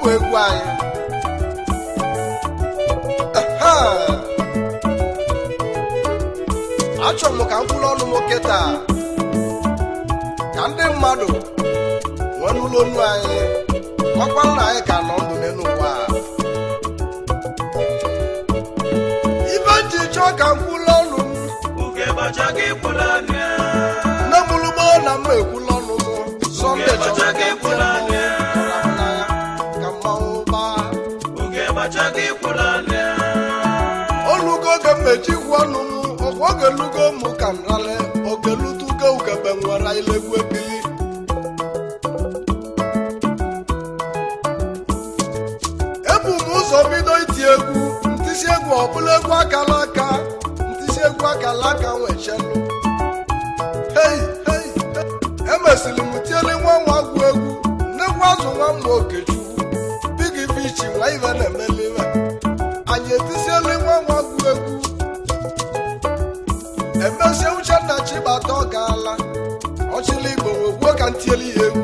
bụ egwu anyị. Achọ m ka mkpụrụ ọnụ m kịta ka ndị mmadụ nwee n'ụlọ onu anyị ọkwa nna anyị ka nọ ndụ n'elu ụwa. Ibe ji chọọ ka mkpụrụ ọnụ m nne mụlụgbo na mma ekwula ọnụ m Sọnde chọrọ ka mkpụrụ ọnụ ka mmanwụ gbaa olugo oge mmechi gwu ọnụ m ọgwụ oge lugo mụ ka m rale oge lutugo ugegbe nwere ilegwu ebili. Ebu m ụzọ bido iti egwu ntisi egwu ọbụla egwu akala aka ntisi egwu akala aka nwechelu. Emesiri m tiele nwa nwa gwu egwu nnekwu azụ nwa mma Okechukwu bigi bichi nwa ive na-emeli ive anyị etisiele nwa nwa gwu egwu. Emesie Uchenna Chibata ọ gaala ọchịla Igbo wegwuo ka ntieli ya egwu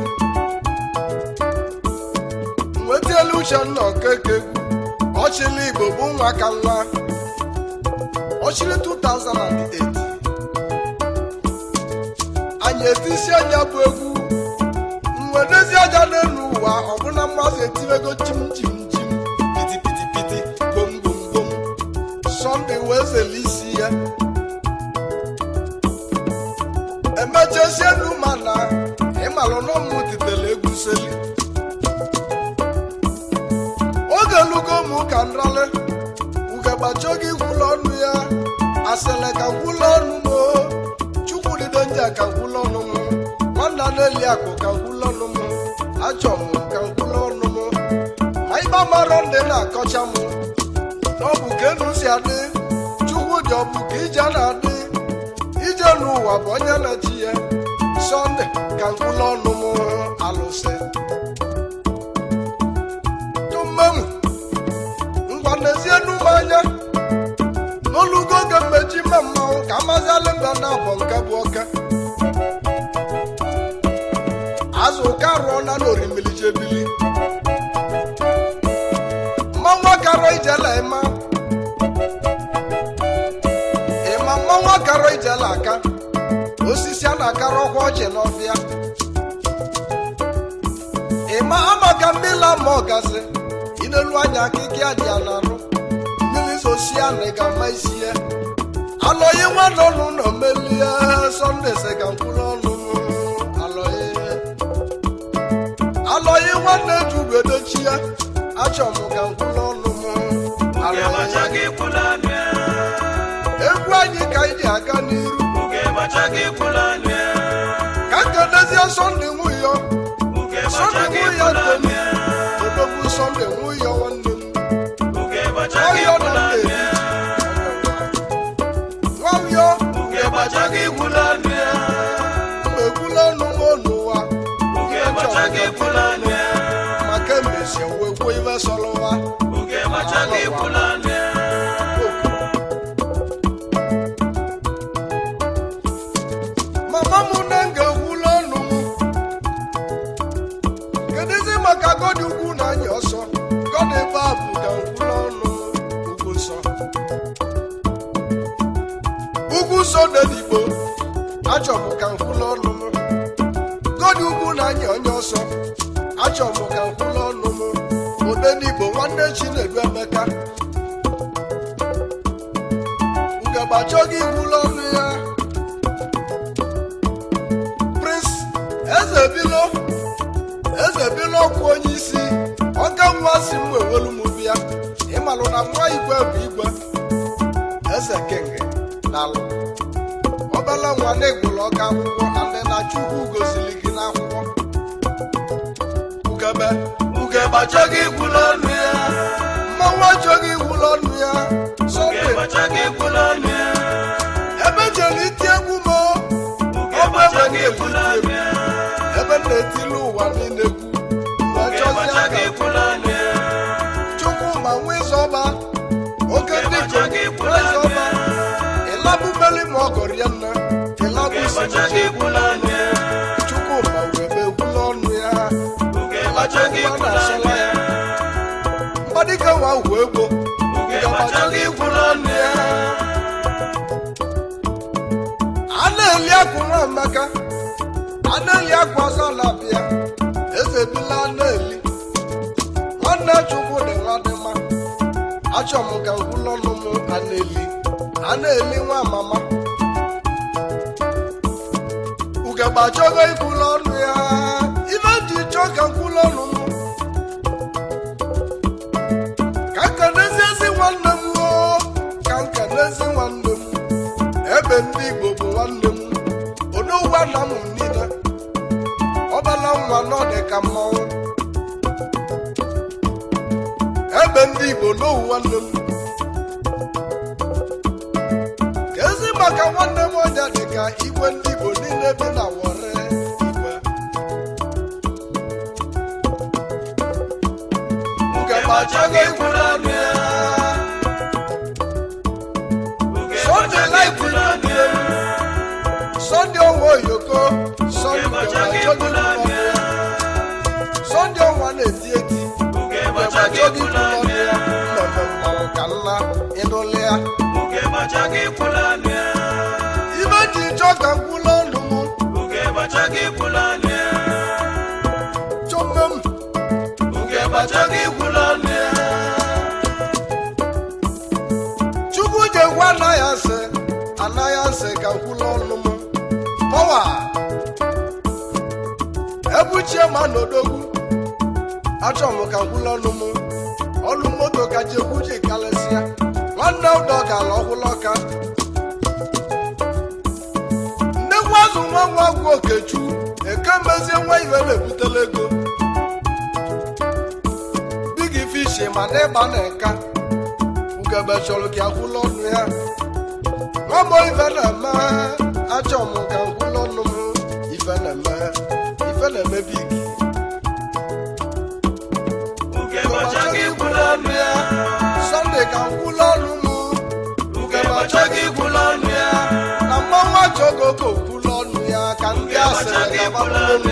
nwetielu Uchenna Okeke egwu ọchịla Igbo bụ nwa ka nwa ọchịrị 2008 anyị etisi anya bụ egwu nwedezi aja n'elu ụwa ọbụna mmasị etiwego chim chim chim piti piti piti bom bom bom Sọnde wee zele isi ya emechesie elu mana ịmalụ n'ọmụ titele egwu seli oge lugo mụ ka nrale ugegbacho gị gwụlọ ọnụ ya asele ka gwụlọ ọnụ m Chukwudide nja ka gwụlọ ọnụ m nwanna n'eli akụ ka gwụlọ ọnụ m achọ m ka gwụlọ ọnụ m ma ịba marọ ndị na-akọcha m n'ọbụ ka enu si adị Chukwudị ọ bụ ka ije na-adị ije n'ụwa bụ onye na-echi ya Sọnde ka gwụlọ ọnụ m alụsị tụmmenwu ngwa n'ezie n'ụmụ anya n'olugo oge mmechi mme mmanwụ ka amazialị mba na abọ nke bụ ọka azụ ụka rụọ na n'orimili jebili mmanwụ akarọ ijela ịma mmanwụ akarọ ijela aka osisi a na-akara ọkwa ọjị n'ọfịa ịma amaka mmila ma ọgazi inelu anya akịka adị ya na-arụ mmiri sosia na ị ga-ama isi ya alọghị nwanne ọnụ nọ melie Sọnde se ka mkpụrụ ọnụ alọghị nwanne jugbedochi ya achọ m ka mkpụrụ ọnụ m egwu anyị ka anyị dị aga n'iru ka nkenezie Sọnde nwụyọ Sọnde nwụyọ temi odogwu Sọnde nwụyọ nwanne m ọyọ na nnebi nwayọ egbula ọnụ m n'ụwa maka emesie wee kwuo ive sọlụwa mama m na nga egwula ọnụ m kedụzi maka gọdị ugwu na anya ọsọ gọdị ebe a bụ ka ngwụla ọnụ ugwu nsọ ugwu nsọ dị n'Igbo achọ m ka ngwụla ọnụ m gọdị ugwu na anya onye ọsọ achọ m ka ngwụla ọnụ m ode n'Igbo nwanne Chinedu Emeka ugegbacho gị gwụla ọnụ ya Prince eze bilo ọkụ onye isi ọka nwa si m ewelu m bịa ịmalụ na nwa igwe bụ igwe eze kenge n'alụ obele nwa na-egwulu ọka akwụkwọ ndị na Chukwu gosiri gị n'akwụkwọ ugegbacho gị gwụla ọnụ ya mmanwụ achọ gị gwụla ọnụ ya Sọnde ebe jere iti egwu m ọbụ ebe na-eti ebe na-etili ụwa niile egwu Chukwu ma nwa ịzọba oke ndị ịzọba ịlabụbeli ma ọgọrọ ya nna ịlabụ isi Chukwu ma webe egwula ọnụ ya ịlacha egwu a na-asọla ya Emeka Aneli akwaza na bịa eze bila Aneli nwanne Chukwu dị nwa dị mma achọ m ka ngwụlọ ọnụ m Aneli nwa mama Ugegbe achọghị ikwụlọ ọnụ ya ibe dị chọọ ka ngwụlọ ọnụ m ka nkenezi ezi nwanne m ka nkenezi nwanne m ebe ndị Igbo bụ nwanne m Onugbu na m niile ọbala nwa nọ dị ka mmanwụ ebe ndị Igbo n'owu nwanne m ka ezi maka nwanne m onye dị ka igwe ndị Igbo niile bi na Wore igwe Ugegbe achọghị ikwụrụ ọnụ ya Sunday life Sunday ọnwa oyoko Sunday achọghị ikwụrụ ọnụ ya Sunday ọnwa na-eti eti Ugegbe achọghị ikwụrụ ọnụ ya mmemme mmanwụ ka nna ịnụlị ya ibe ji chọọ ka nkwụlọ ọnụ m chọmme m Chukwu jekwa anaghị asị ka nkwụlọ ọnụ m pọwa ebuchie ma n'odogwu achọ m ka nkwụlọ ọnụ m ọlụ moto ka jekwu ji kalịsịa nwanne ụdọ gala ọhụlọka nnekwu azụ nwa nwa gwu Okechu ekemezie nwa iwe na-ebutela ego bigi fishi ma na ịgba na nka Ugegbe chọrọ ka akwụlọ ọnụ ya nwamọ ife na-eme achọ m ka nkwụlọ ọnụ m ife na-eme bigi Sunday ka nkwụlọ ọnụ m Ugegbe achọghị ikwụlọ ọnụ ya na mmanwụ achọghị oke okwụlọ ọnụ ya ka ndị asịrị gabakwụlọ ọnụ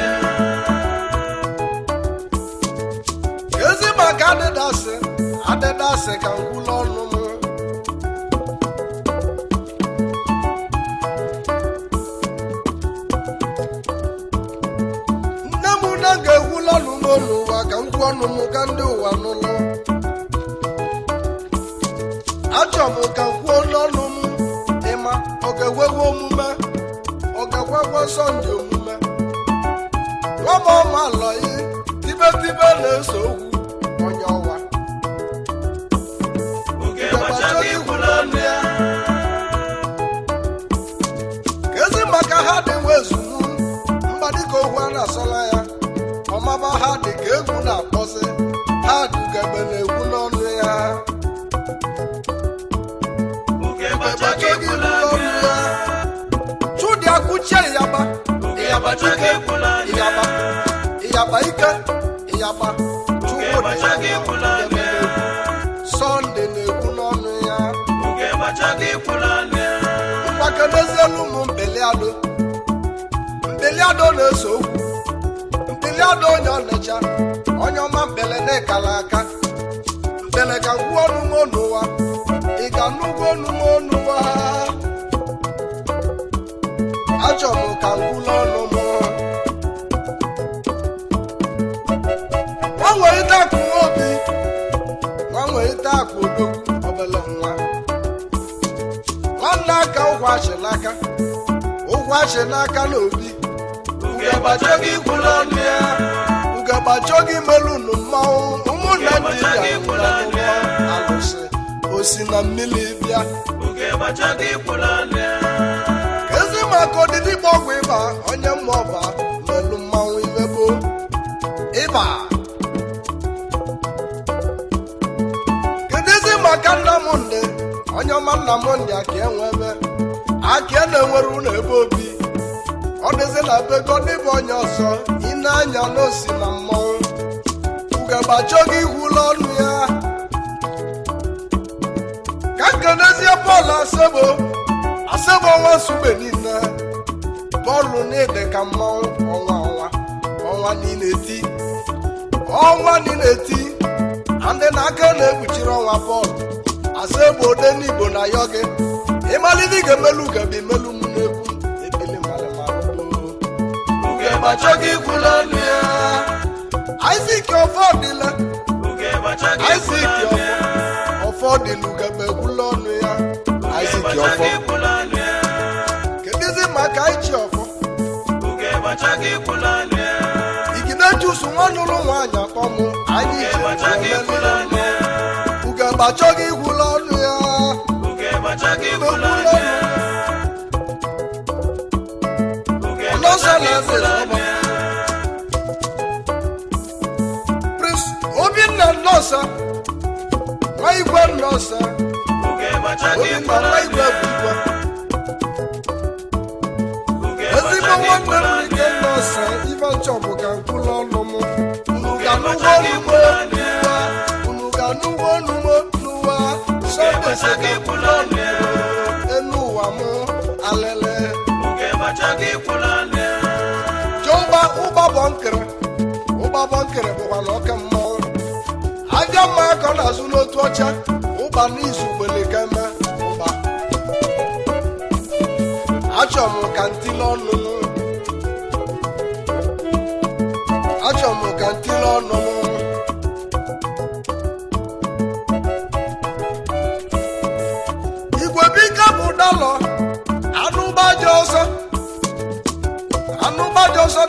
ezi maka adịdasị ka nkwụlọ ọnụ m nne m na ga-ekwụlọ ọnụ m n'ụwa ka nkwụ ọnụ m ka ndị ụwa n'ụlọ achọ m ka kwuo n'ọnụ m ịma ọ ga-ewewe omume ọ ga-ekwekwe Sọnde omume nwama ọma alọghị tibe na-eso okwu onye ọwa Ugegbe achọghị ikwụlọ ọnụ ya ka ezi maka ha dị nwe ezunu mba dịka okwu a na-asọla ya ọmaba ha dị ka egwu na-akpọzi ha dị Ugegbe na-egwu n'ọnụ ya Chudi akụchie ịyaba dike ịyaba ike ịyaba Chukwu dị Sọnde na-egwu n'ọnụ ya mgbakenezielu ụmụ Mbeliado na-eso okwu Mbeliado onye Ọnịcha onye ọma mbele na-ekala aka mbele ka ngwu ọnụ m n'ụwa ị ga-anụgo ọnụ m n'ụwa achọ m ka ngwụlọ ọnụ m nwanwe ite akụ nwobi nwanwe ite akụ odogwu obele nwa nwanne aka ụgwọ achị n'aka n'obi Ugegbe achọghị ikwụlọ ọnụ ya Ugegbe achọghị imelu unu mmanwụ ụmụnne ndị ya alụsị osi na mmiri bịa ezi maka odidi gba ọgwụ ịba onye mmụọba melu mmanwụ imebo ịba kedụzi maka Nnamdị onye ọma Nnamdị aka enwebe aka na-enwere ụlọ ebe obi ọ dịzi na bego dịbụ onye ọzọ ị na-anya n'osi na mmanwụ Ugegbe achọghị ikwụlọ ọnụ ya ka nkenezie Pọl Asebo ọnwa nsugbe niile bọọlụ na-ede ka mmanwụ ọnwa niile eti ndị na-aka na-ekpuchiri ọnwa Pọl Asebo ode n'Igbo na yọ gị ịmalite ga-emelu Ugegbe imelu m n'ekwu ebili malịmalụ gbachogi kwulọnụ ya Isaac ọfọdịla Isaac ọfọdịla Ugegbe kwulọnụ ya Isaac ọfọ kedizi maka ichi ọfọ igide jusu nwanụlụ nwaanyị akpọmụ anyị ije Ugegbe achọghị ikwulọnụ ya Prince Obinna Nnosa nwa igwe Nnosa Obinna nwa igwe bụ igwe ezigbo nwanne m ike Nnosa ife nchọbụ ka nkwụlụ ọnụ m unu ga-anụgwo onumo n'ụwa Sunday seke kwụlụ ọnụ enu ụwa m alele ụba bọnkere bụkwa na ọka mmọnwụ aja mma ka ọ na-azụ n'otu ọcha ụba n'izu gbele keme ụba achọ m ka ntile ọnụ igwe bika bụ dalọ anụgbaja ọsọ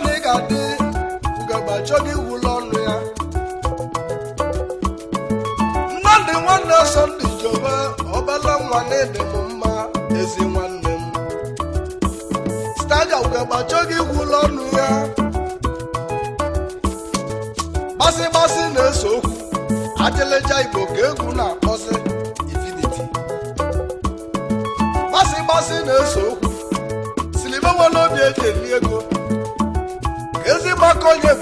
na ị ga-adị Ugegbe achọghị iwụlọ ọnụ ya nnadị nwanne Sọnde Jobe obele nwa na-ede m mma ezi nwanne m Staga Ugegbe achọghị iwụlọ ọnụ ya gbasịgbasị na-ese okwu adịleja Igbo ka egwu na-akpọzi Infinity gbasịgbasị na-ese okwu silimenwela obi eji eli ego ezi maka onye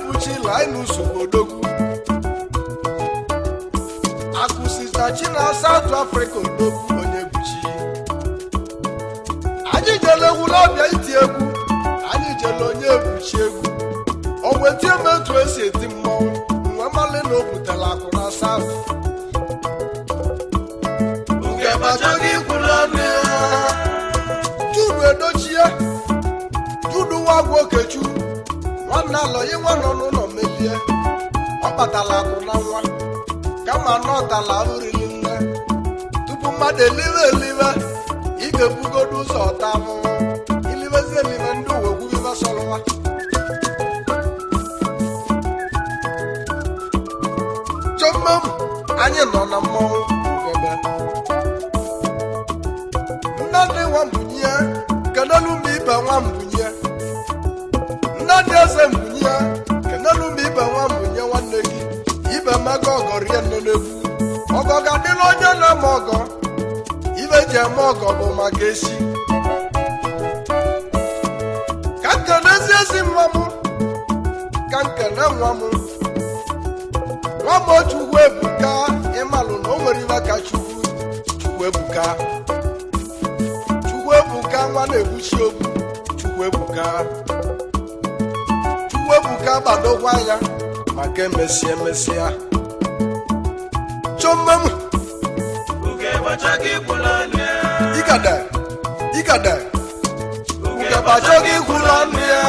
buchi Linus Odogwu akụsisa chi na South Africa Odogwu onye buchi anyị jele egwu n'ọbịa iti egwu anyị jele onye buchi egwu o wetie m etu esi eti mmọnwụ nwe mmalị na o butere akụ na South Ugegbe achọghị ikwulọnụ ya Judu Edochie Judu Nwagwu Okechu nwanne alọyi nwa nọ n'ụlọ melie ọ kpatala akụ na nwa kama na ọtala oriri nne tupu mmadụ eliwe ị ga-ebugodo ụzọ ọta ahụhụ ilibezi elive ndị uwe gwuive sọrọwa chọmmem anyị nọ na mmọnwụ Ugegbe nnadị nwa mbunye kenelu mba ibe nwa mbunye nnadị eze mbunye kenelu mba ibe nwa mbunye nwanne gị ibe mega ọgọ rie nne n'egwu ọgọ ga-adịla onye na-eme ọgọ ibe ji eme ọgọ bụ maka esi ka nkenezi ezi nwa m ka nkene nwa m Chukwu ebuka ịmalụ na o nwere iwe ka Chukwu ebuka nwa na-ebuchi okwu Chukwu ebuka gbadokwa anya maka emesịa chọmmem igada Ugegbe achọghị ikwulu ọnụ ya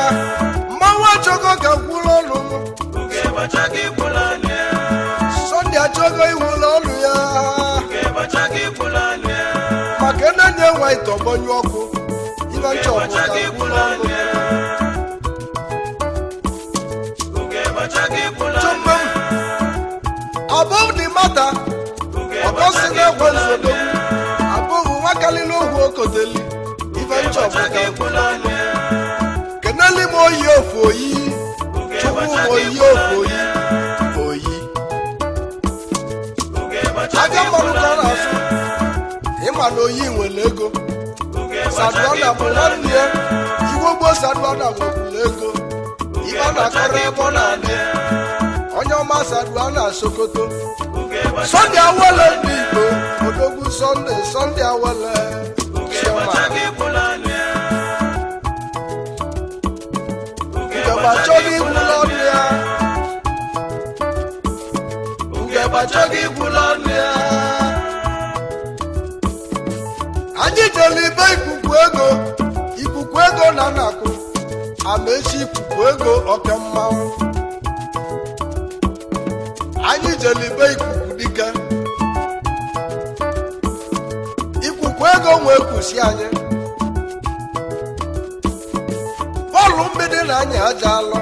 mmanwụ achọghị ka kwulu ọnụ Sọnde achọghị iwulu ọnụ ya maka na-enye nwa itọgbọnyụ ọkụ ibe nchọpụ ka kwulu ọnụ ya chọmmem abụghị dị mata ọbọsị na-ekwe nzodogwu abụghị nwa kalili ogwu okoteli ibe nchọpụ ka kwulu ọnụ keneli m oyi ofu oyi Chukwu m oyi ofu oyi aja mmanụ ka ọ na-asụ ịma na oyi nwere ego Saduana bụ nwanne ya Igbo gboo Saduana nwekwuru ego ibe a na-akọrọ ebe ọ na-adị onye ọma Saduana Sokoto Sọnde Awele ndị Igbo Odogwu Sọnde Awele Ugegbe achọghị ikwulu ọnụ ya achọghị ikwulu ọnụ ya anyị jere ibe ikuku ego na nakụ Amaechi ikuku ego oke mmanwụ anyị jelibe ikuku dike ikuku ego nwee kwusi anyị bọọlụ mgbidi na anyị aja alọ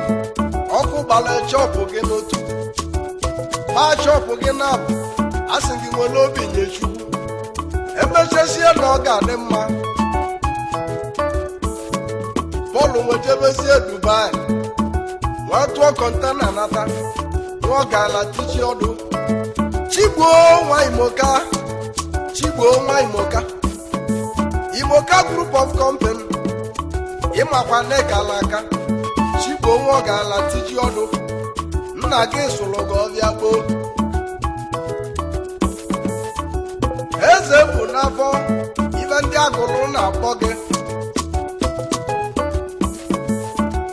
ọkụ gbara chọpụ gị n'otu ma chọpụ gị na-abụ asị gị nwere obi nye Chukwu emechesie na ọ ga-adị mma bọọlụ nwejebezie Dubai wee tụọ kọntena nata tụọ gala tichi ọdụ chigbuo nwa imoka Imoka group of company ịmakwa nekala aka chigbuo nwa gala tichi ọdụ nna gị sụrụ gị ọbịa gboo eze bụ n'afọ ibe ndị agụrụ na-akpọ gị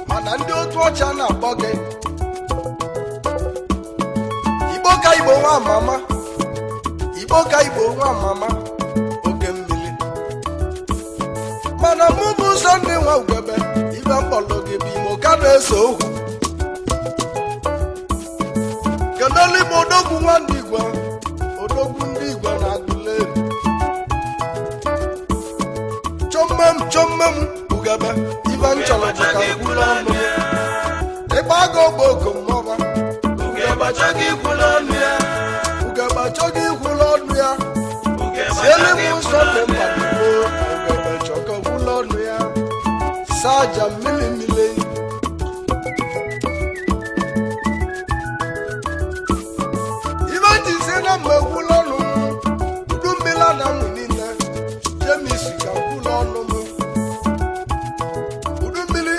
mana ndị otu ọcha na-akpọ gị Igbo ka Igbo nwa mama oke mmiri mana mụ bụ ụzọ ndị nwa Ugegbe ibe mkpọrọ gị bụ Imoka na-ese okwu kedụ Igbo odogwu nwa ndị Igbo odogwu ndị Igbo na-agụle chọmmem Ugegbe ibe nchọrọ bụ ka gwụrụ ọnụ ịgba aga ogbo mmọba Ugegbe achọghị ikwulu ọnụ ya siele m nsọ dị mmadụ Ugegbe chọka gwụrụ ọnụ ya saja milimili ibe jizie na mma gwụrụ ọnụ udu mmiri Anam niile Jemis ga gwụrụ ọnụ m udu mmiri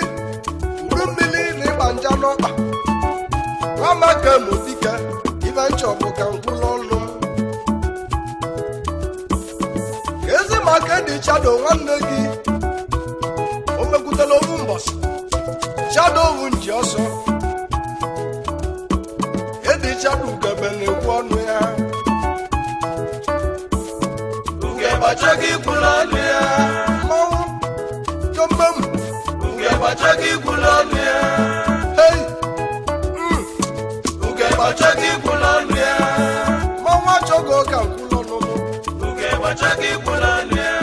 na ịgba nja n'ọkpa nwamaka m dike ibe nchọbụ ka ngwụlọ ọnụ m ezi maka dị Chado nwanne gị o mekwutela ofu mbọsị Chado ovu nji ọsọ edi Chado Ugegbe na-ekwu ọnụ ya Ugegbe achọghị ikwulu ọnụ ya mmanwụ chọmbe m Ugegbe achọghị ikwulu ọnụ ya Ugegbe achọghị ikwulu ọnụ ya mmanwụ achọghị ụka nkwulu ọnụ m Ugegbe achọghị ikwulu ọnụ ya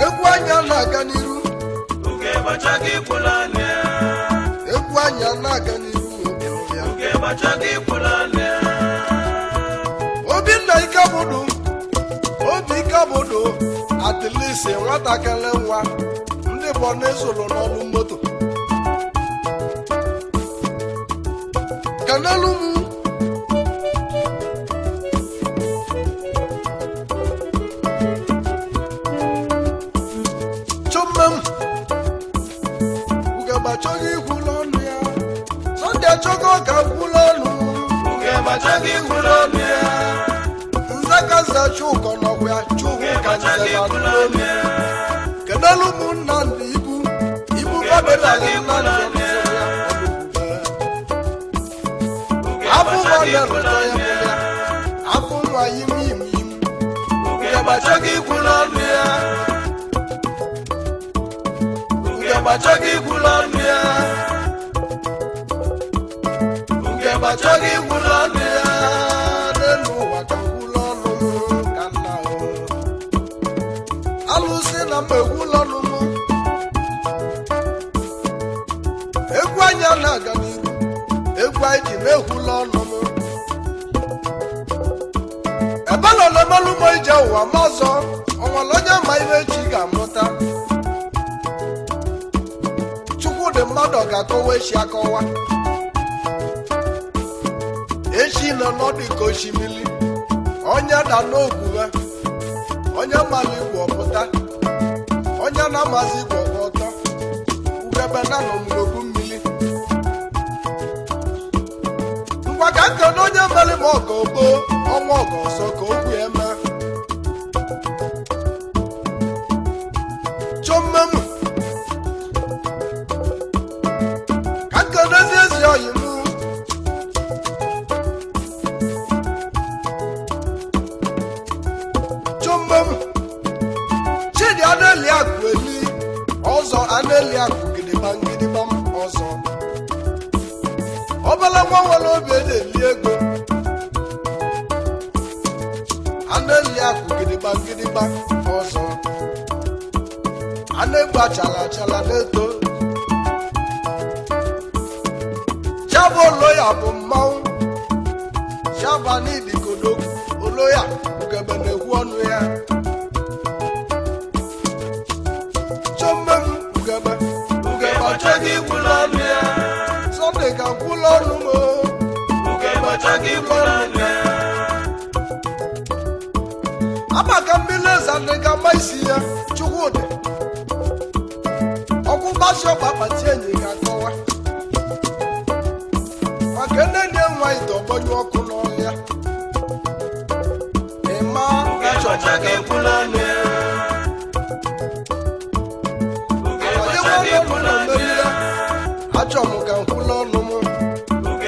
egwu anya na-aga n'iru Ugegbe achọghị ikwulu ọnụ ya egwu anya na-aga n'iru Ugegbe achọghị ikwulu ọnụ ya Obinna ike bụdụ atilisi nwatakịrị nwa ndị bụ na-esoro n'ọrụ moto kanelu m chọmme m Ugegbe achọghị ikwulu ọnụ ya Sọnde achọghị ọka gwụlụ ọnụ Ugegbe achọghị ikwulu ọnụ ya nzakaza Chuka n'ọgwụ ya Chukwu ka nze na n'olu kenelu m Nnamdị ibu babelagị Nnamdị abụ nwa na-erụtọ ya bụ ya abụ nwa yim Ugegbe achọghị ikwulu ọnụ ya Ugegbe achọghị ikwulu ọnụ ya Ugegbe achọghị ikwulu ọnụ ya n'elu ụwa ka ngwụlọ ọnụ m ka nna alụsị na mma egwụlọ ọnụ m egwu anya na-aga n'iru egwu anyị ji na-egwụlọ ọnụ m ebe nọ na-emelụ m ije ụwa ma ọzọ ọnwere onye ma ihe echi ga-amụta Chukwu dị mmadụ ga-akọwa echi akọwa echi nọ n'ọdụ ka osimiri onye da n'ogwuwe onye mara igwe ọpụta onye na-amazi igwe ọgba ọtọ Ugegbe na nọ n'ogbu mmiri ngwa ka nkene onye mere m ọgọ gboo ọnwa ọgọ ọzọ ka okwu ya mee chọmme m ka nkenezi ezi oyi m chọmme m Chidi Aneli Akụ eli ọzọ Aneli Akụ gide gidigba m ọzọ ọbala nwa nwere obi na-eli ego a na-eli akụ gidigba ọzọ a na-egbu achala na-eto Chaba oloya bụ mmanwụ Chaba n'idikodogu oloya ugegbe na-ekwu ọnụ ya chọmme m ugegbe ọchọghị ikwulu ọnụ ya Sọnde ka kwulu ọnụ m ugegbe ọchọghị ikwulu ọnụ ya amaka mmiri eze ndị ga ama isi ya Chukwudị ọkụ gbasi ọgba akpati enyi ga-akọwa maka nne ndị nwa ite ọgbọnyụ ọkụ n'ọhịa ịma achọcha gị kwulu ọnụ ya achọ m ka nkwulu ọnụ m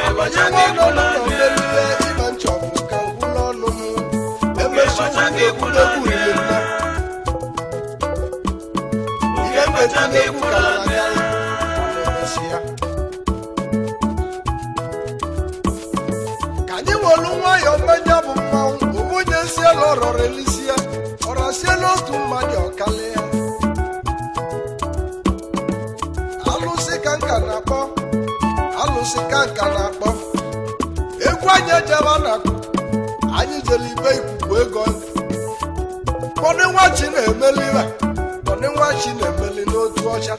abanye nwa ọnụ mmeri ya ibe nchọ m ka nkwulu ọnụ m emechi ekwuregwu rile nne ihe mmechi na-ekwu karara karị na-emesi ya ka anyị nwelu nwayọọ mmenya bụ mmanwụ omonye siela ọrọrọ elisi ya ọrasiela otu mmadụ ọkali ya alụsị ka nka na-akpọ egwu anyị ejeba na-akpọ anyị jere ibe ikuku ego kpọdị nwachi na-emeli n'otu ọcha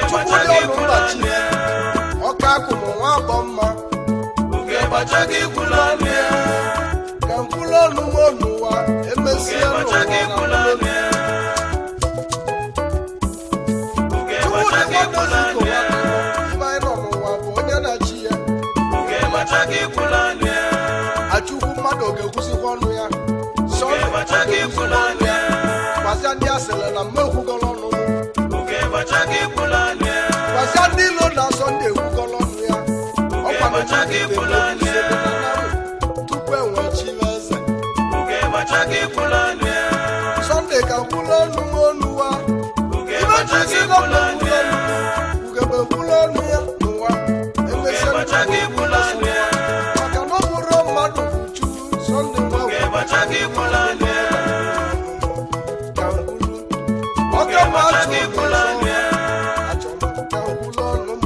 Chukwudị ọnụ mgbachi ọka akụmụ nwa abọ mma ka nkwulu ọnụ m n'ụwa emesie n'ụwa bụ onye na-achị ya achụkwu mmadụ ga-ekwusịkwa ọnụ ya gwazia ndị asịrị na mma ekwugọrọ ọnụ gwazia ndị ilo na-asọ ndị ekwugọrọ ọnụ ya ọkwa tupu enwee chiwe eze Sọnde ka kwulu ọnụ m n'ụwa ibe chisi ugegbe kwulu ọnụ ya n'ụwa emesie maka na ọ bụrụ mmadụ bụ Chukwu Sọnde nwa ka nkwulu ọka m achọ ka nkwulu ọnụ m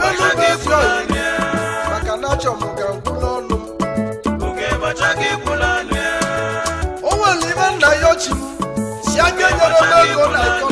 elube ezi oyi maka na achọ m ka nkwulu ọnụ m o nwere ibe nna ya ochi m si anya nyere m ego na iko